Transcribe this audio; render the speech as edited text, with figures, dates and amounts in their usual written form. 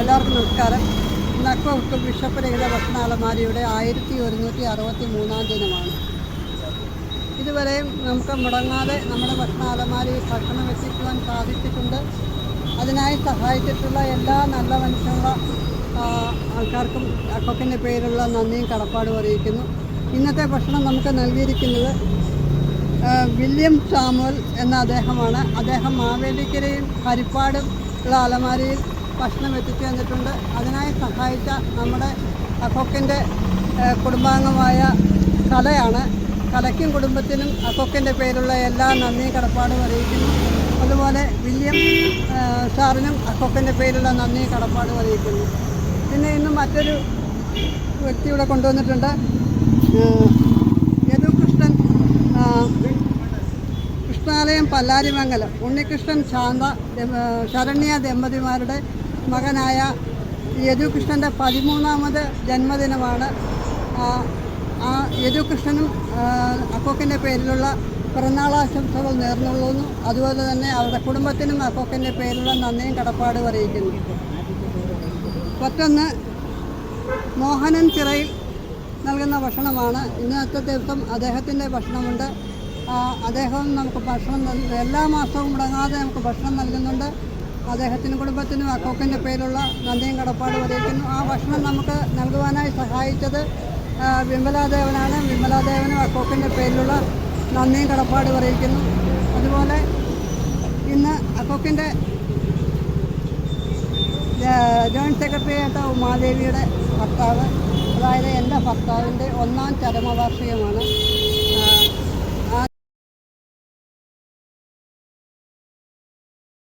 എല്ലാവർക്കും നമസ്കാരം. ഇന്ന് അക്വ ബിഷപ്പ് രഹിത ഭക്ഷണ അലമാരിയുടെ 1163 ദിനമാണ്. ഇതുവരെയും നമുക്ക് മുടങ്ങാതെ നമ്മുടെ ഭക്ഷണ അലമാരിയിൽ ഭക്ഷണം എത്തിക്കുവാൻ സാധിച്ചിട്ടുണ്ട്. അതിനായി സഹായിച്ചിട്ടുള്ള എല്ലാ നല്ല മനസ്സുള്ള ആൾക്കാർക്കും അക്വക്കിൻ്റെ പേരിലുള്ള നന്ദിയും കടപ്പാടും അറിയിക്കുന്നു. ഇന്നത്തെ ഭക്ഷണം നമുക്ക് നൽകിയിരിക്കുന്നത് വില്യം സാമുവൽ എന്ന അദ്ദേഹമാണ്. അദ്ദേഹം മാവേലിക്കരയും ഹരിപ്പാടും ഉള്ള അലമാരിയിൽ ഭക്ഷണം എത്തിച്ചു തന്നിട്ടുണ്ട്. അതിനായി സഹായിച്ച നമ്മുടെ അക്വക്കിൻ്റെ കുടുംബാംഗമായ കലയാണ്. കലയ്ക്കും കുടുംബത്തിനും അക്വക്കിൻ്റെ പേരുള്ള എല്ലാ നന്ദിയും കടപ്പാടും അറിയിക്കുന്നു. അതുപോലെ വില്യം സാറിനും അക്വക്കിൻ്റെ പേരുള്ള നന്ദിയും കടപ്പാടും അറിയിക്കുന്നു. പിന്നെ ഇന്ന് മറ്റൊരു വ്യക്തി ഇവിടെ കൊണ്ടുവന്നിട്ടുണ്ട്. യദുകൃഷ്ണൻ കൃഷ്ണാലയം പല്ലാരിമംഗലം ഉണ്ണികൃഷ്ണൻ ശാന്ത ശരണ്യ ദമ്പതിമാരുടെ മകനായ യദുകൃഷ്ണൻ്റെ 13ാമത് ജന്മദിനമാണ്. ആ യദുകൃഷ്ണനും അക്വക്കിൻ്റെ പേരിലുള്ള പിറന്നാളാശംസകൾ നേർന്നുകൊള്ളുന്നു. അതുപോലെ തന്നെ അവരുടെ കുടുംബത്തിനും അക്വക്കിൻ്റെ പേരിലുള്ള നന്ദിയും കടപ്പാടും അറിയിക്കുന്നു. മറ്റൊന്ന് മോഹനൻ ചിറയിൽ നൽകുന്ന ഭക്ഷണമാണ്. ഇന്നത്തെ ദിവസം അദ്ദേഹത്തിൻ്റെ ഭക്ഷണമുണ്ട്. അദ്ദേഹം നമുക്ക് ഭക്ഷണം എല്ലാ മാസവും മുടങ്ങാതെ നമുക്ക് ഭക്ഷണം നൽകുന്നുണ്ട്. അദ്ദേഹത്തിനും കുടുംബത്തിനും അക്വക്കിൻ്റെ പേരുള്ള നന്ദിയും കടപ്പാടും അറിയിക്കുന്നു. ആ ഭക്ഷണം നമുക്ക് നൽകുവാനായി സഹായിച്ചത് വിമലാദേവനാണ്. വിമലാദേവനും അക്വക്കിൻ്റെ പേരിലുള്ള നന്ദിയും കടപ്പാടും അറിയിക്കുന്നു. അതുപോലെ ഇന്ന് അക്വക്കിൻ്റെ ജോയിൻറ്റ് സെക്രട്ടറി ആയിട്ട് ഉമാദേവിയുടെ ഭർത്താവ്, അതായത് എൻ്റെ ഭർത്താവിൻ്റെ 1ാം ചരമവാർഷികമാണ്.